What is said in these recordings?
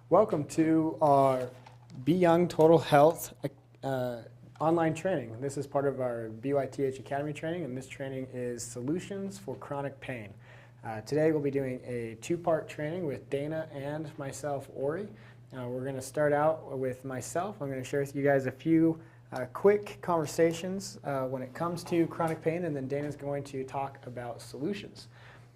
Welcome to our Be Young Total Health online training. This is part of our BYTH Academy training, and this training is Solutions for Chronic Pain. Today we'll be doing a two-part training with Dana and myself, Ori. We're going to start out with myself. I'm going to share with you guys a few quick conversations when it comes to chronic pain, and then Dana's going to talk about solutions.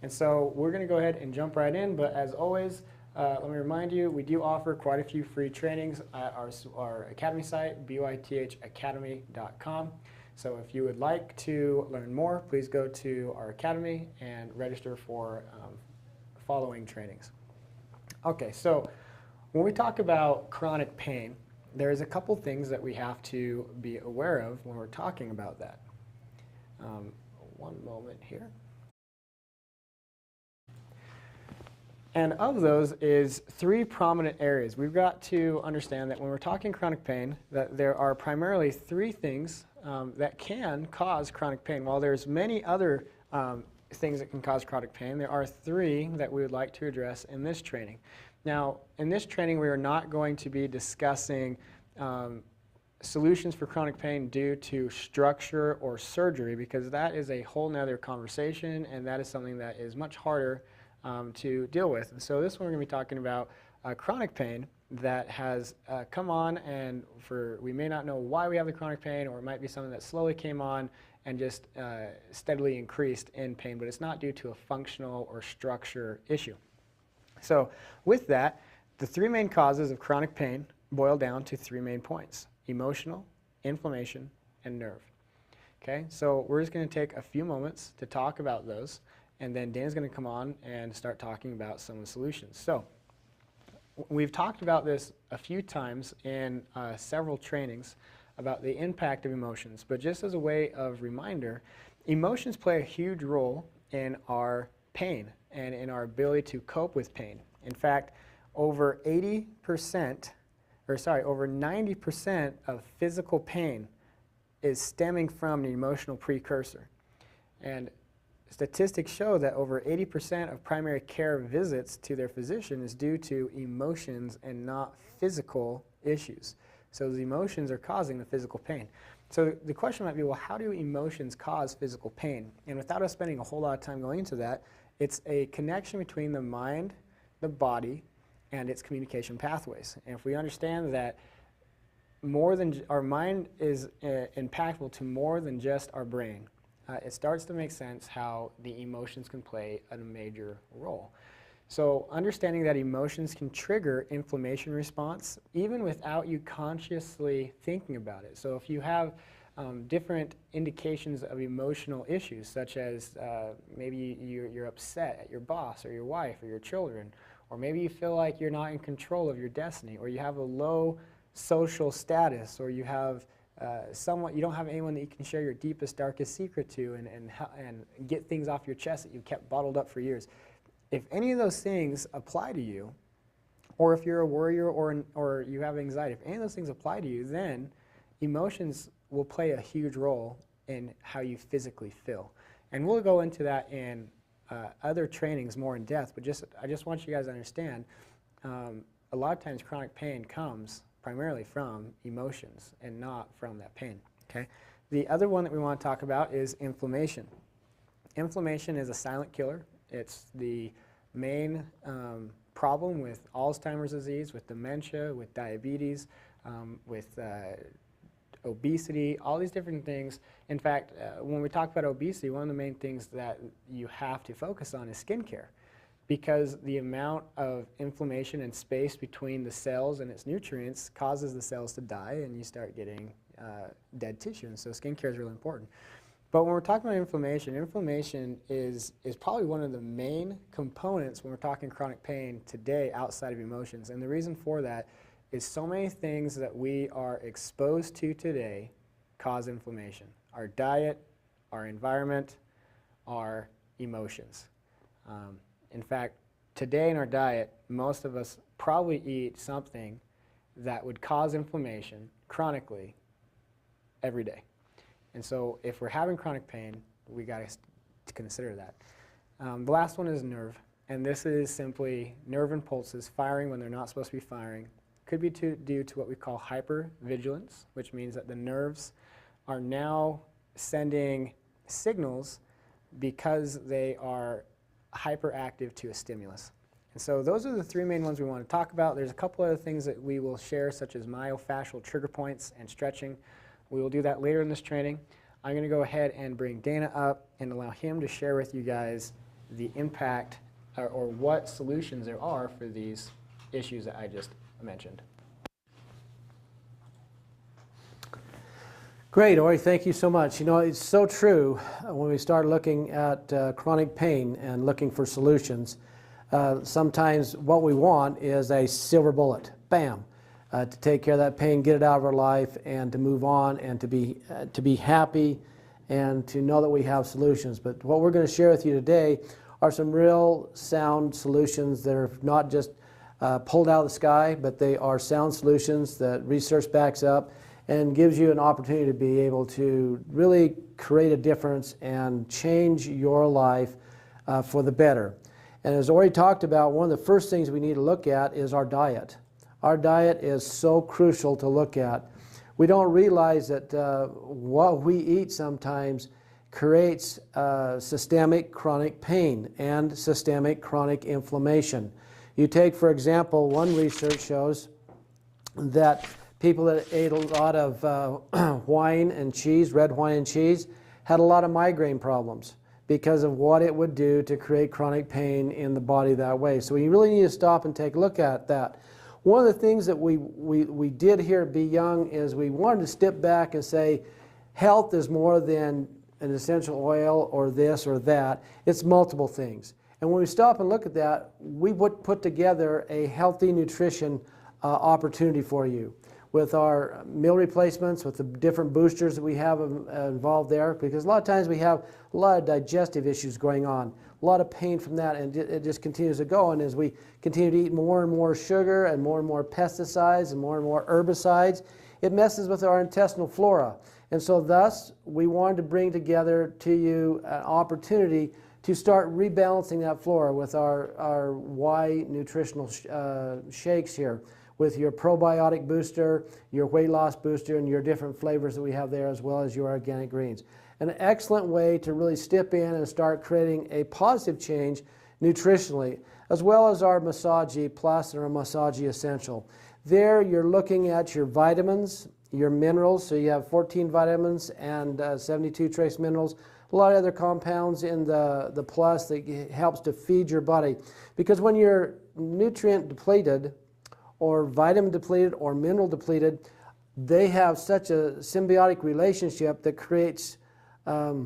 And so we're going to go ahead and jump right in, but as always, let me remind you, we do offer quite a few free trainings at our Academy site, bythacademy.com. So if you would like to learn more, please go to our Academy and register for following trainings. Okay, so when we talk about chronic pain, there's a couple things that we have to be aware of when we're talking about that. One moment here. And of those is three prominent areas. We've got to understand that when we're talking chronic pain, that there are primarily three things that can cause chronic pain. While there's many other things that can cause chronic pain, there are three that we would like to address in this training. Now, in this training, we are not going to be discussing solutions for chronic pain due to structure or surgery, because that is a whole nother conversation, and that is something that is much harder to deal with. And so this one we're going to be talking about chronic pain that has come on, and we may not know why we have the chronic pain, or it might be something that slowly came on and just steadily increased in pain, but it's not due to a functional or structure issue. So with that, the three main causes of chronic pain boil down to three main points: emotional, inflammation, and nerve. Okay, so we're just going to take a few moments to talk about those, and then Dan's going to come on and start talking about some of the solutions. So we've talked about this a few times in several trainings about the impact of emotions, but just as a way of reminder, emotions play a huge role in our pain and in our ability to cope with pain. In fact, over 90% of physical pain is stemming from an emotional precursor. And statistics show that over 80% of primary care visits to their physician is due to emotions and not physical issues. So the emotions are causing the physical pain. So the question might be, well, how do emotions cause physical pain? And without us spending a whole lot of time going into that, it's a connection between the mind, the body, and its communication pathways. And if we understand that our mind is impactful to more than just our brain, it starts to make sense how the emotions can play a major role. So understanding that emotions can trigger inflammation response even without you consciously thinking about it. So if you have different indications of emotional issues, such as maybe you're upset at your boss or your wife or your children, or maybe you feel like you're not in control of your destiny, or you have a low social status, or you have you don't have anyone that you can share your deepest, darkest secret to and get things off your chest that you've kept bottled up for years. If any of those things apply to you, or if you're a worrier or you have anxiety, if any of those things apply to you, then emotions will play a huge role in how you physically feel. And we'll go into that in other trainings more in depth, but I just want you guys to understand, a lot of times chronic pain comes primarily from emotions and not from that pain. Okay? The other one that we want to talk about is inflammation. Inflammation is a silent killer. It's the main problem with Alzheimer's disease, with dementia, with diabetes, with obesity, all these different things. In fact, when we talk about obesity, one of the main things that you have to focus on is skincare, because the amount of inflammation and space between the cells and its nutrients causes the cells to die, and you start getting dead tissue. And so skincare is really important. But when we're talking about inflammation, inflammation is probably one of the main components when we're talking chronic pain today outside of emotions. And the reason for that is so many things that we are exposed to today cause inflammation. Our diet, our environment, our emotions. In fact, today in our diet, most of us probably eat something that would cause inflammation chronically every day. And so if we're having chronic pain, we got to consider that. The last one is nerve. And this is simply nerve impulses firing when they're not supposed to be firing. Could be due to what we call hypervigilance, which means that the nerves are now sending signals because they are hyperactive to a stimulus. And so those are the three main ones we want to talk about. There's a couple other things that we will share, such as myofascial trigger points and stretching. We will do that later in this training. I'm going to go ahead and bring Dana up and allow him to share with you guys the impact or what solutions there are for these issues that I just mentioned. Great, Ori, thank you so much. You know, it's so true when we start looking at chronic pain and looking for solutions. Sometimes what we want is a silver bullet, bam, to take care of that pain, get it out of our life, and to move on and to be happy and to know that we have solutions. But what we're going to share with you today are some real sound solutions that are not just pulled out of the sky, but they are sound solutions that research backs up and gives you an opportunity to be able to really create a difference and change your life for the better. And as Ori talked about, one of the first things we need to look at is our diet. Our diet is so crucial to look at. We don't realize that what we eat sometimes creates systemic chronic pain and systemic chronic inflammation. You take, for example, one research shows that people that ate a lot of wine and cheese, red wine and cheese, had a lot of migraine problems because of what it would do to create chronic pain in the body that way. So you really need to stop and take a look at that. One of the things that we did here at Be Young is we wanted to step back and say health is more than an essential oil or this or that. It's multiple things. And when we stop and look at that, we would put together a healthy nutrition opportunity for you with our meal replacements, with the different boosters that we have involved there, because a lot of times we have a lot of digestive issues going on, a lot of pain from that, and it just continues to go. And as we continue to eat more and more sugar and more pesticides and more herbicides, it messes with our intestinal flora. And so thus, we wanted to bring together to you an opportunity to start rebalancing that flora with our Y nutritional shakes here, with your probiotic booster, your weight loss booster, and your different flavors that we have there, as well as your organic greens. An excellent way to really step in and start creating a positive change nutritionally, as well as our Massagy Plus and our Massagy Essential. There you're looking at your vitamins, your minerals, so you have 14 vitamins and 72 trace minerals, a lot of other compounds in the Plus that helps to feed your body. Because when you're nutrient depleted, or vitamin depleted, or mineral depleted, they have such a symbiotic relationship that creates a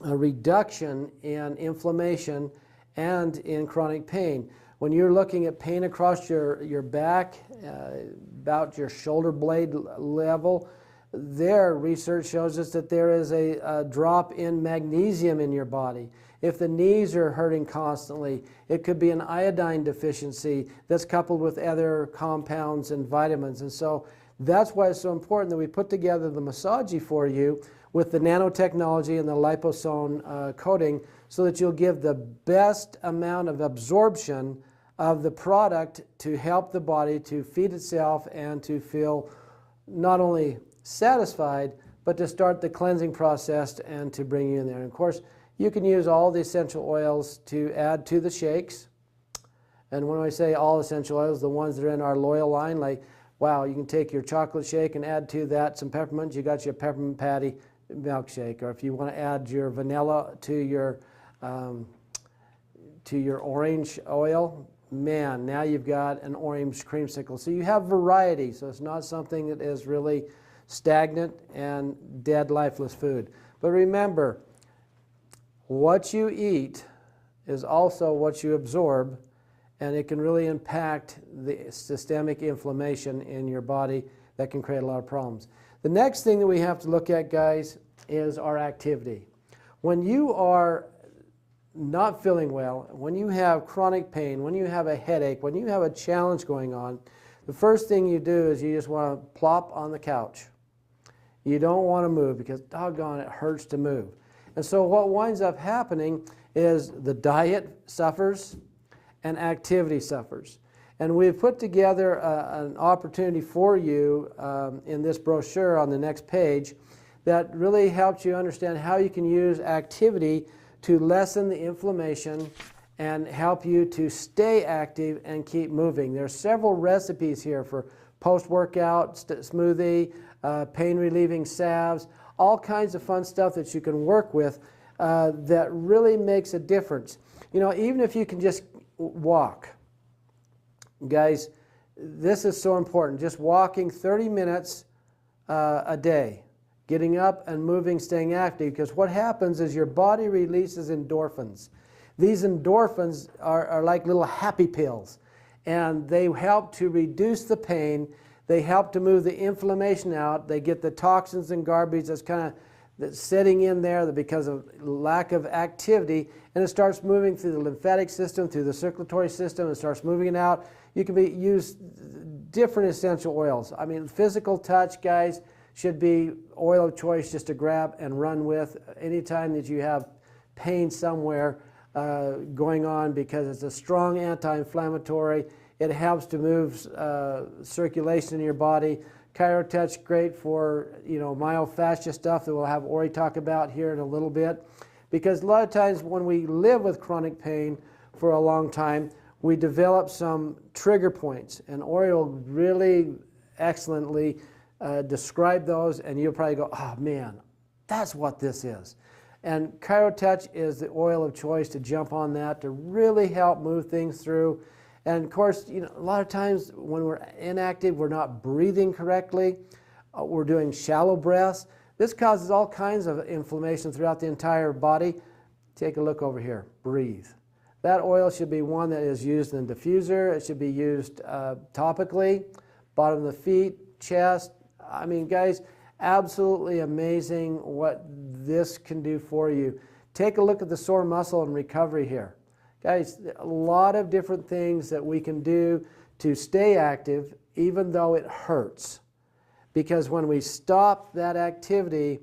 reduction in inflammation and in chronic pain. When you're looking at pain across your back, about your shoulder blade level, their research shows us that there is a drop in magnesium in your body. If the knees are hurting constantly, it could be an iodine deficiency that's coupled with other compounds and vitamins. And so that's why it's so important that we put together the Massagy for you with the nanotechnology and the liposome coating, so that you'll give the best amount of absorption of the product to help the body to feed itself and to feel not only satisfied, but to start the cleansing process and to bring you in there. And of course, you can use all the essential oils to add to the shakes. And when I say all essential oils, the ones that are in our Loyal line, like, wow, you can take your chocolate shake and add to that some peppermint. You got your peppermint patty milkshake. Or if you want to add your vanilla to your orange oil, man, now you've got an orange creamsicle. So you have variety. So it's not something that is really stagnant and dead, lifeless food. But remember, what you eat is also what you absorb, and it can really impact the systemic inflammation in your body that can create a lot of problems. The next thing that we have to look at, guys, is our activity. When you are not feeling well, when you have chronic pain, when you have a headache, when you have a challenge going on, the first thing you do is you just want to plop on the couch. You don't want to move because, doggone, it hurts to move. And so what winds up happening is the diet suffers, and activity suffers. And we've put together an opportunity for you in this brochure on the next page that really helps you understand how you can use activity to lessen the inflammation and help you to stay active and keep moving. There are several recipes here for post-workout smoothie, pain-relieving salves, all kinds of fun stuff that you can work with that really makes a difference. You know, even if you can just walk. Guys, this is so important. Just walking 30 minutes a day, getting up and moving, staying active, because what happens is your body releases endorphins. These endorphins are like little happy pills, and they help to reduce the pain. They help to move the inflammation out. They get the toxins and garbage that's kind of sitting in there because of lack of activity, and it starts moving through the lymphatic system, through the circulatory system, and starts moving it out. You can use different essential oils. I mean, physical touch, guys, should be oil of choice just to grab and run with anytime that you have pain somewhere going on, because it's a strong anti-inflammatory. It helps to move circulation in your body. ChiroTouch, great for, you know, myofascia stuff that we'll have Ori talk about here in a little bit. Because a lot of times when we live with chronic pain for a long time, we develop some trigger points, and Ori will really excellently describe those, and you'll probably go, oh man, that's what this is. And ChiroTouch is the oil of choice to jump on that, to really help move things through. And of course, you know, a lot of times when we're inactive, we're not breathing correctly. We're doing shallow breaths. This causes all kinds of inflammation throughout the entire body. Take a look over here. Breathe. That oil should be one that is used in the diffuser. It should be used topically, bottom of the feet, chest. I mean, guys, absolutely amazing what this can do for you. Take a look at the sore muscle and recovery here. Guys, a lot of different things that we can do to stay active even though it hurts. Because when we stop that activity,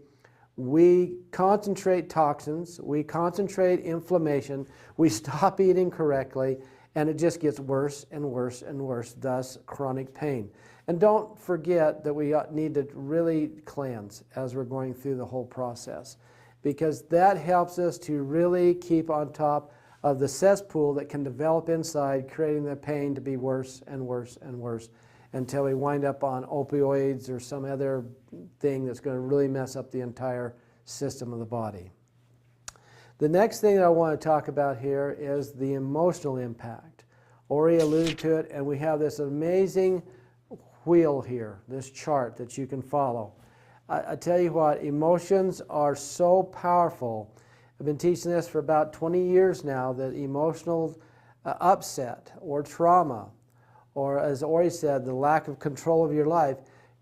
we concentrate toxins, we concentrate inflammation, we stop eating correctly, and it just gets worse and worse and worse, thus chronic pain. And don't forget that we need to really cleanse as we're going through the whole process, because that helps us to really keep on top of the cesspool that can develop inside, creating the pain to be worse and worse and worse until we wind up on opioids or some other thing that's going to really mess up the entire system of the body. The next thing that I want to talk about here is the emotional impact. Ori alluded to it, and we have this amazing wheel here, this chart that you can follow. I tell you what, emotions are so powerful. I've been teaching this for about 20 years now, that emotional upset or trauma, or as Ori said, the lack of control of your life,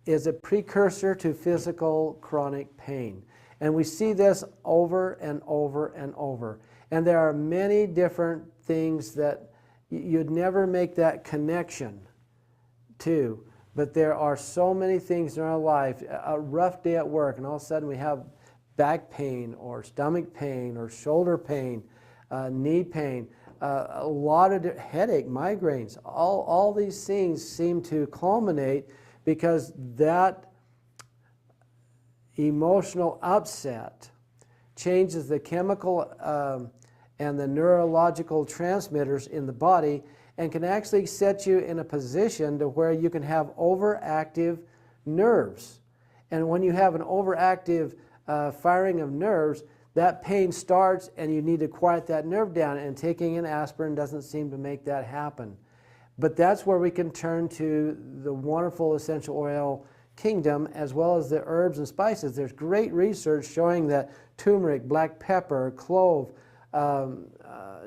is a precursor to physical chronic pain. And we see this over and over and over. And there are many different things that you'd never make that connection to. But there are so many things in our life, a rough day at work, and all of a sudden we have back pain or stomach pain or shoulder pain, knee pain, a lot of headache, migraines. All these things seem to culminate because that emotional upset changes the chemical and the neurological transmitters in the body, and can actually set you in a position to where you can have overactive nerves. And when you have an overactive firing of nerves, that pain starts and you need to quiet that nerve down, and taking an aspirin doesn't seem to make that happen. But that's where we can turn to the wonderful essential oil kingdom, as well as the herbs and spices. There's great research showing that turmeric, black pepper, clove,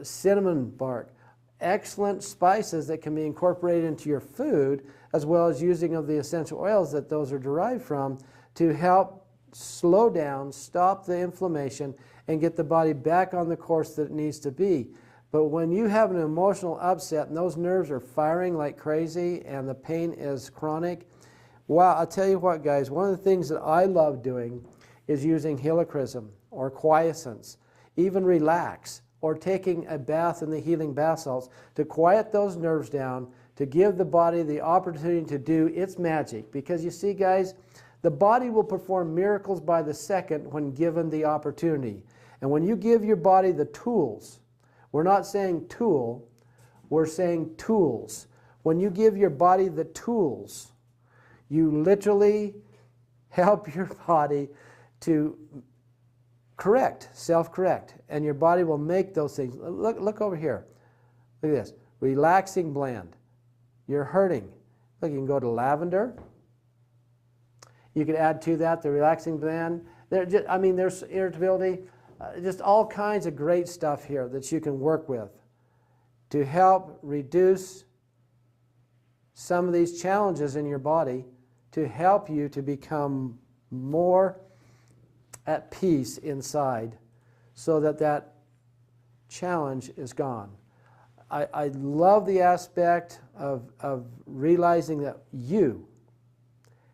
cinnamon bark, excellent spices that can be incorporated into your food, as well as using of the essential oils that those are derived from, to help slow down, stop the inflammation, and get the body back on the course that it needs to be. But when you have an emotional upset and those nerves are firing like crazy and the pain is chronic, wow, I'll tell you what, guys, one of the things that I love doing is using helichrysum or quiescence, even relax. or taking a bath in the healing bath salts to quiet those nerves down, to give the body the opportunity to do its magic. Because you see, guys, the body will perform miracles by the second when given the opportunity. And when you give your body the tools, we're not saying tool, we're saying tools. When you give your body the tools, you literally help your body to correct, self-correct, and your body will make those things. Look over here. Look at this. Relaxing blend. You're hurting. Look, you can go to lavender. You can add to that the relaxing blend. There's irritability. Just all kinds of great stuff here that you can work with to help reduce some of these challenges in your body, to help you to become more at peace inside, so that that challenge is gone. I love the aspect of realizing that you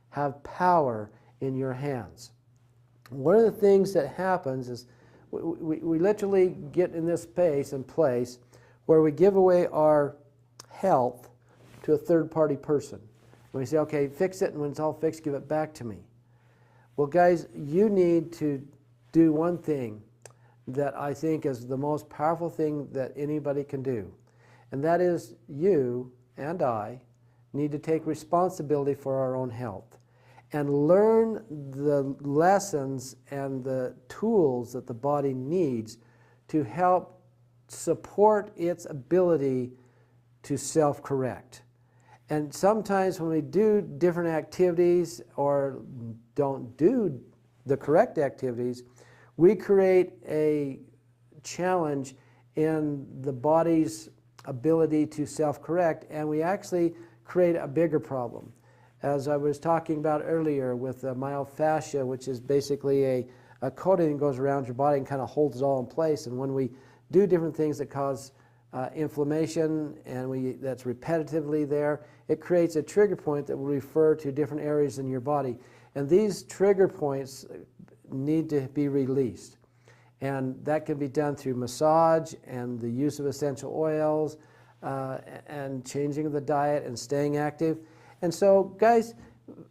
have power in your hands. One of the things that happens is we literally get in this space and place where we give away our health to a third-party person. We say, okay, fix it, and when it's all fixed, give it back to me. Well, guys, you need to do one thing that I think is the most powerful thing that anybody can do, and that is you and I need to take responsibility for our own health and learn the lessons and the tools that the body needs to help support its ability to self-correct. And sometimes when we do different activities or don't do the correct activities, we create a challenge in the body's ability to self-correct, and we actually create a bigger problem. As I was talking about earlier with the myofascia, which is basically a coating that goes around your body and kind of holds it all in place. And when we do different things that cause inflammation, and that's repetitively there, it creates a trigger point that will refer to different areas in your body. And these trigger points need to be released. And that can be done through massage and the use of essential oils and changing the diet and staying active. And so, guys,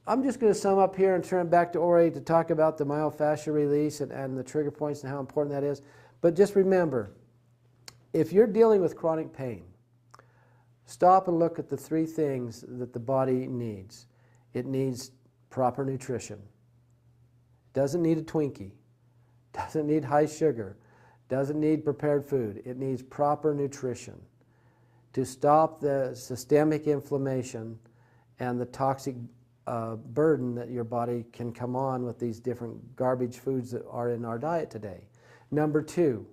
I'm just going to sum up here and turn it back to Ori to talk about the myofascial release and the trigger points and how important that is. But just remember, if you're dealing with chronic pain, stop and look at the three things that the body needs. It needs proper nutrition. It doesn't need a Twinkie. Doesn't need high sugar. Doesn't need prepared food. It needs proper nutrition to stop the systemic inflammation and the toxic burden that your body can come on with these different garbage foods that are in our diet today. Number two,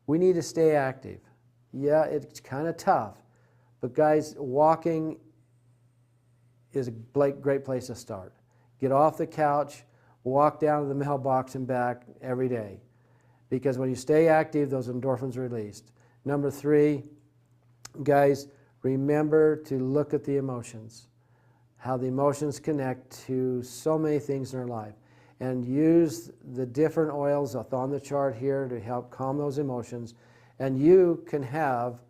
we need to stay active. Yeah, it's kind of tough, but guys, walking is a great place to start. Get off the couch, walk down to the mailbox and back every day, because when you stay active, those endorphins are released. Number three, guys, remember to look at the emotions, how the emotions connect to so many things in our life, and use the different oils that's on the chart here to help calm those emotions. And you can have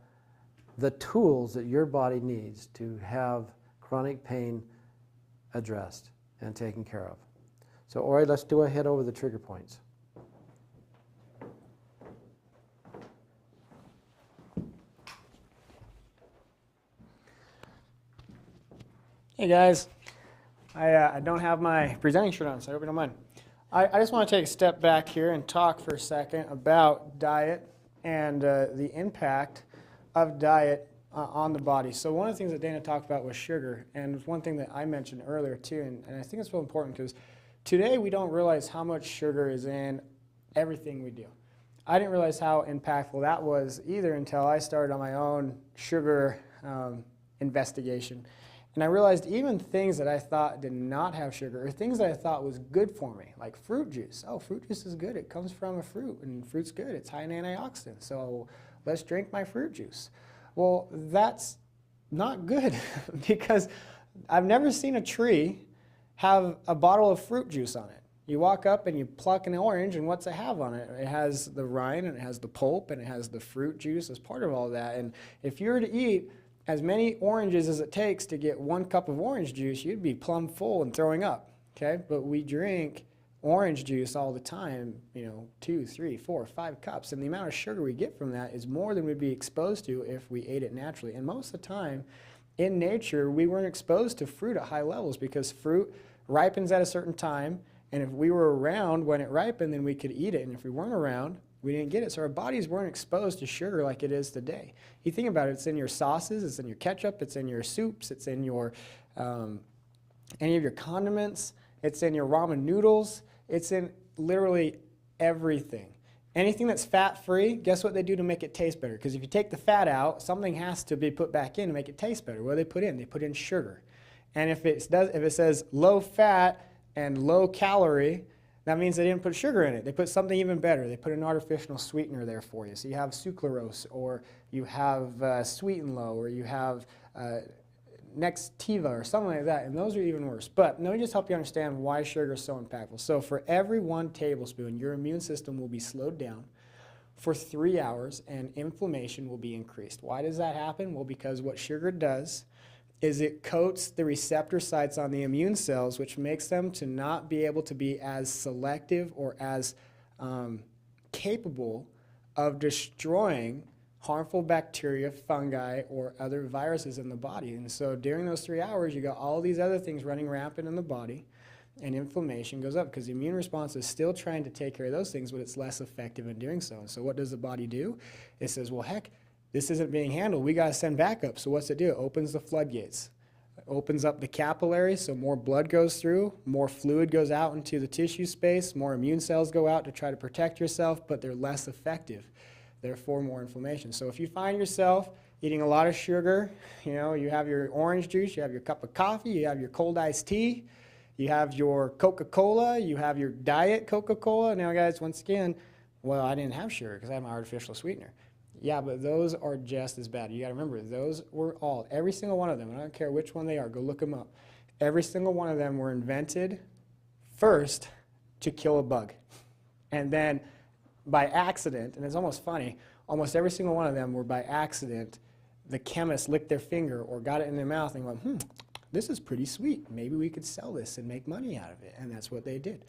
the tools that your body needs to have chronic pain addressed and taken care of. So, Ori, let's do a head over the trigger points. Hey guys, I don't have my presenting shirt on, so I hope you don't mind. I just want to take a step back here and talk for a second about diet and the impact of diet on the body. So one of the things that Dana talked about was sugar, and one thing that I mentioned earlier too, and I think it's real important because today we don't realize how much sugar is in everything we do. I didn't realize how impactful that was either until I started on my own sugar investigation. And I realized even things that I thought did not have sugar, or things that I thought was good for me, like fruit juice. Oh, fruit juice is good. It comes from a fruit, and fruit's good. It's high in antioxidants, so let's drink my fruit juice. Well, that's not good because I've never seen a tree have a bottle of fruit juice on it. You walk up and you pluck an orange, and what's it have on it? It has the rind, and it has the pulp, and it has the fruit juice as part of all that. And if you were to eat as many oranges as it takes to get 1 cup of orange juice, you'd be plumb full and throwing up, okay? But we drink orange juice all the time, 2, 3, 4, 5 cups, and the amount of sugar we get from that is more than we'd be exposed to if we ate it naturally. And most of the time, in nature, we weren't exposed to fruit at high levels because fruit ripens at a certain time, and if we were around when it ripened, then we could eat it, and if we weren't around, we didn't get it. So our bodies weren't exposed to sugar like it is today. You think about it, it's in your sauces, it's in your ketchup, it's in your soups, it's in your any of your condiments, it's in your ramen noodles, it's in literally everything. Anything that's fat-free, guess what they do to make it taste better? Because if you take the fat out, something has to be put back in to make it taste better. What do they put in? They put in sugar. And if it says low fat and low calorie, that means they didn't put sugar in it. They put something even better. They put an artificial sweetener there for you. So you have sucralose, or you have Sweet and Low, or you have Nextiva, or something like that, and those are even worse. But let me just help you understand why sugar is so impactful. So for every 1 tablespoon, your immune system will be slowed down for 3 hours, and inflammation will be increased. Why does that happen? Well, because what sugar does is it coats the receptor sites on the immune cells, which makes them to not be able to be as selective or as capable of destroying harmful bacteria, fungi, or other viruses in the body. And so during those 3 hours, you got all these other things running rampant in the body, and inflammation goes up because the immune response is still trying to take care of those things, but it's less effective in doing so. And so what does the body do? It says, well, heck, this isn't being handled. We got to send backup. So what's it do? It opens the floodgates. It opens up the capillaries, so more blood goes through, more fluid goes out into the tissue space, more immune cells go out to try to protect yourself, but they're less effective. Therefore, more inflammation. So if you find yourself eating a lot of sugar, you have your orange juice, you have your cup of coffee, you have your cold iced tea, you have your Coca-Cola, you have your diet Coca-Cola. Now, guys, once again, well, I didn't have sugar because I have my artificial sweetener. Yeah, but those are just as bad. You got to remember, those were every single one of them, and I don't care which one they are, go look them up. Every single one of them were invented first to kill a bug. And then by accident, and it's almost funny, almost every single one of them were by accident, the chemist licked their finger or got it in their mouth and went, this is pretty sweet. Maybe we could sell this and make money out of it. And that's what they did.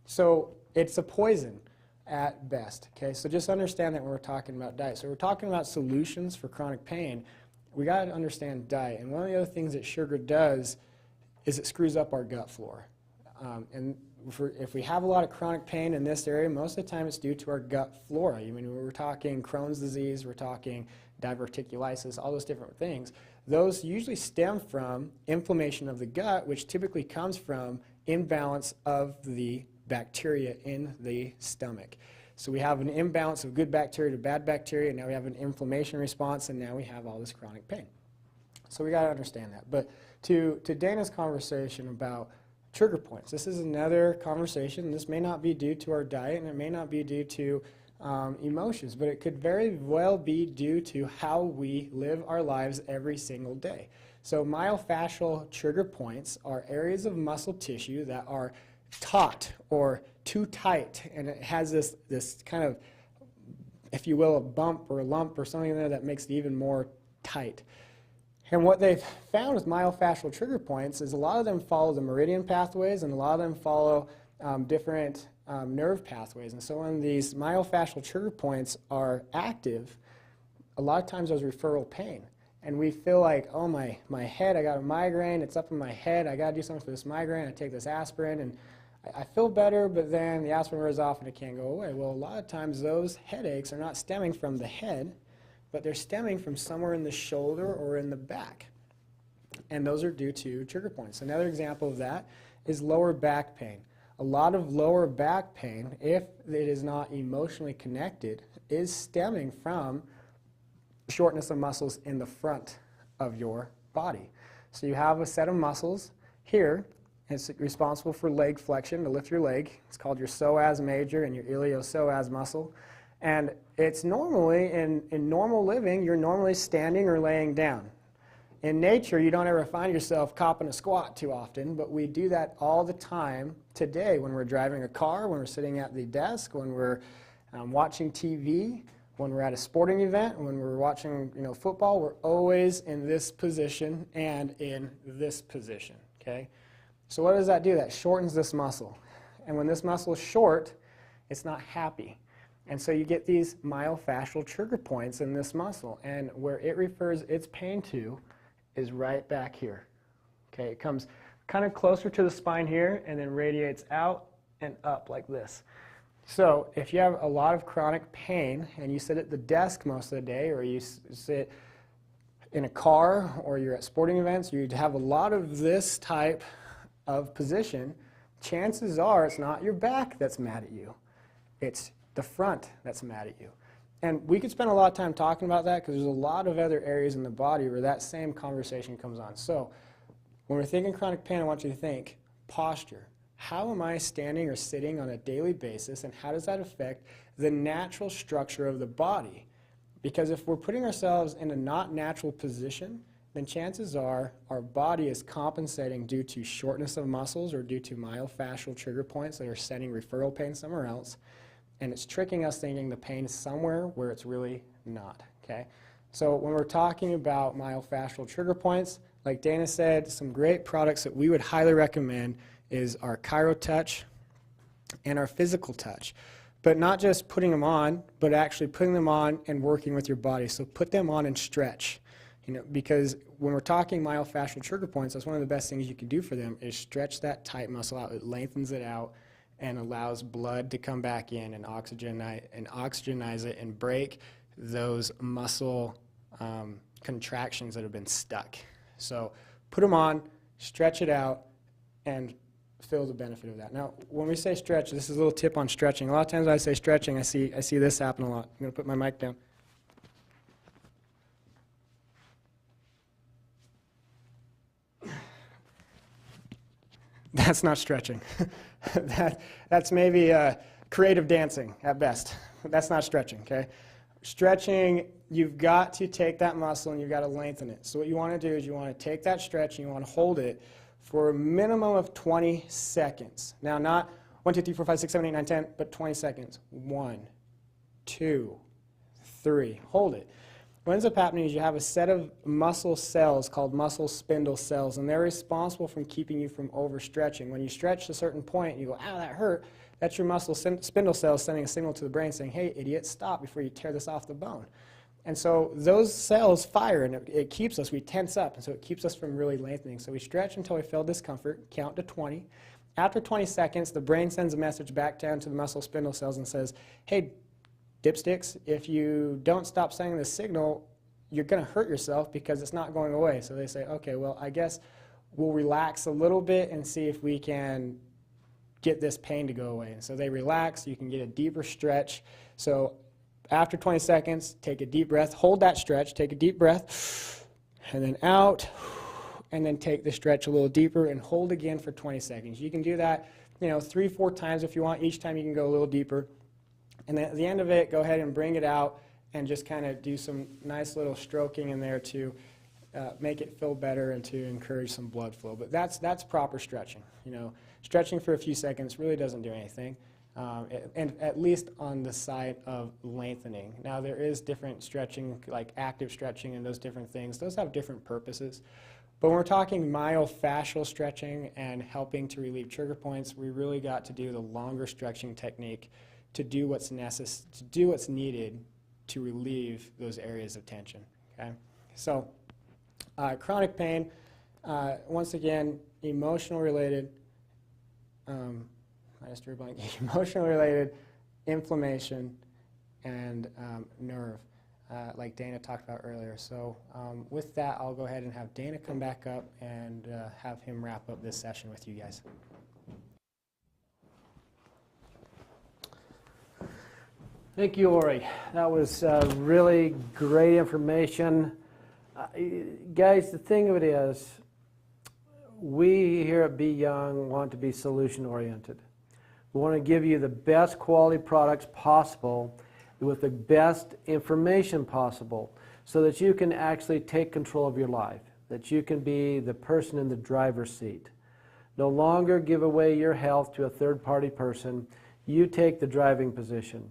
So it's a poison at best, okay? So just understand that when we're talking about diet. So we're talking about solutions for chronic pain. We got to understand diet. And one of the other things that sugar does is it screws up our gut flora. And if we have a lot of chronic pain in this area, most of the time it's due to our gut flora. I mean, we're talking Crohn's disease, we're talking diverticulitis, all those different things. Those usually stem from inflammation of the gut, which typically comes from imbalance of the bacteria in the stomach. So we have an imbalance of good bacteria to bad bacteria, and now we have an inflammation response, and now we have all this chronic pain. So we got to understand that. But to Dana's conversation about trigger points, this is another conversation. This may not be due to our diet, and it may not be due to emotions, but it could very well be due to how we live our lives every single day. So myofascial trigger points are areas of muscle tissue that are taut or too tight, and it has this kind of, if you will, a bump or a lump or something in there that makes it even more tight. And what they've found with myofascial trigger points is a lot of them follow the meridian pathways, and a lot of them follow different nerve pathways. And so when these myofascial trigger points are active, a lot of times there's referral pain. And we feel like, oh, my head, I got a migraine, it's up in my head, I got to do something for this migraine, I take this aspirin, and I feel better, but then the aspirin wears off and it can't go away. Well, a lot of times those headaches are not stemming from the head, but they're stemming from somewhere in the shoulder or in the back. And those are due to trigger points. Another example of that is lower back pain. A lot of lower back pain, if it is not emotionally connected, is stemming from shortness of muscles in the front of your body. So you have a set of muscles here. It's responsible for leg flexion, to lift your leg. It's called your psoas major and your iliopsoas muscle. And it's normally, in normal living, you're normally standing or laying down. In nature, you don't ever find yourself copping a squat too often, but we do that all the time today when we're driving a car, when we're sitting at the desk, when we're watching TV, when we're at a sporting event, when we're watching football. We're always in this position and in this position, okay? So what does that do? That shortens this muscle. And when this muscle is short, it's not happy. And so you get these myofascial trigger points in this muscle, and where it refers its pain to is right back here. Okay, it comes kind of closer to the spine here and then radiates out and up like this. So if you have a lot of chronic pain and you sit at the desk most of the day, or you sit in a car, or you're at sporting events, you have a lot of this type of position, chances are it's not your back that's mad at you. It's the front that's mad at you. And we could spend a lot of time talking about that because there's a lot of other areas in the body where that same conversation comes on. So when we're thinking chronic pain, I want you to think posture. How am I standing or sitting on a daily basis, and how does that affect the natural structure of the body? Because if we're putting ourselves in a not natural position, then chances are our body is compensating due to shortness of muscles or due to myofascial trigger points that are sending referral pain somewhere else. And it's tricking us thinking the pain is somewhere where it's really not, okay? So when we're talking about myofascial trigger points, like Dana said, some great products that we would highly recommend is our ChiroTouch and our Physical Touch. But not just putting them on, but actually putting them on and working with your body. So put them on and stretch, because when we're talking myofascial trigger points, that's one of the best things you can do for them is stretch that tight muscle out. It lengthens it out and allows blood to come back in and oxygenize it and break those muscle contractions that have been stuck. So put them on, stretch it out, and feel the benefit of that. Now, when we say stretch, this is a little tip on stretching. A lot of times when I say stretching, I see this happen a lot. I'm going to put my mic down. That's not stretching. That's maybe creative dancing at best. That's not stretching, okay? Stretching, you've got to take that muscle and you've got to lengthen it. So what you want to do is you want to take that stretch and you want to hold it for a minimum of 20 seconds. Now, not 1, 2, 3, 4, 5, 6, 7, 8, 9, 10, but 20 seconds. 1, 2, 3. Hold it. What ends up happening is you have a set of muscle cells called muscle spindle cells, and they're responsible for keeping you from overstretching. When you stretch to a certain point and you go, ow, that hurt, that's your muscle spindle cells sending a signal to the brain saying, hey, idiot, stop before you tear this off the bone. And so those cells fire, and it keeps us, we tense up, and so it keeps us from really lengthening. So we stretch until we feel discomfort, count to 20. After 20 seconds, the brain sends a message back down to the muscle spindle cells and says, hey, dipsticks, if you don't stop sending this signal, you're going to hurt yourself because it's not going away. So they say, okay, well, I guess we'll relax a little bit and see if we can get this pain to go away. And so they relax, you can get a deeper stretch. So after 20 seconds, take a deep breath, hold that stretch, take a deep breath, and then out, and then take the stretch a little deeper and hold again for 20 seconds. You can do that 3, 4 times if you want. Each time you can go a little deeper. And then at the end of it, go ahead and bring it out and just kind of do some nice little stroking in there to make it feel better and to encourage some blood flow. But that's proper stretching. Stretching for a few seconds really doesn't do anything, and at least on the side of lengthening. Now there is different stretching, like active stretching and those different things. Those have different purposes. But when we're talking myofascial stretching and helping to relieve trigger points, we really got to do the longer stretching technique to do what's needed to relieve those areas of tension. Okay, so chronic pain, once again, emotional related. I just drew a blank. Emotional related, inflammation, and nerve, like Dana talked about earlier. So with that, I'll go ahead and have Dana come back up and have him wrap up this session with you guys. Thank you, Ori. That was really great information. Guys, the thing of it is, we here at Be Young want to be solution-oriented. We want to give you the best quality products possible with the best information possible so that you can actually take control of your life. that you can be the person in the driver's seat. No longer give away your health to a third-party person. You take the driving position.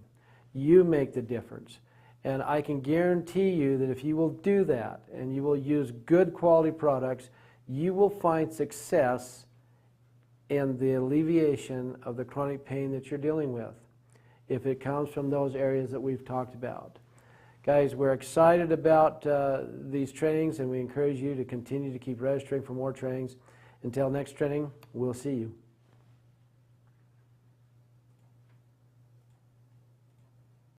You make the difference. And I can guarantee you that if you will do that and you will use good quality products, you will find success in the alleviation of the chronic pain that you're dealing with, if it comes from those areas that we've talked about. Guys, we're excited about these trainings, and we encourage you to continue to keep registering for more trainings. Until next training, we'll see you.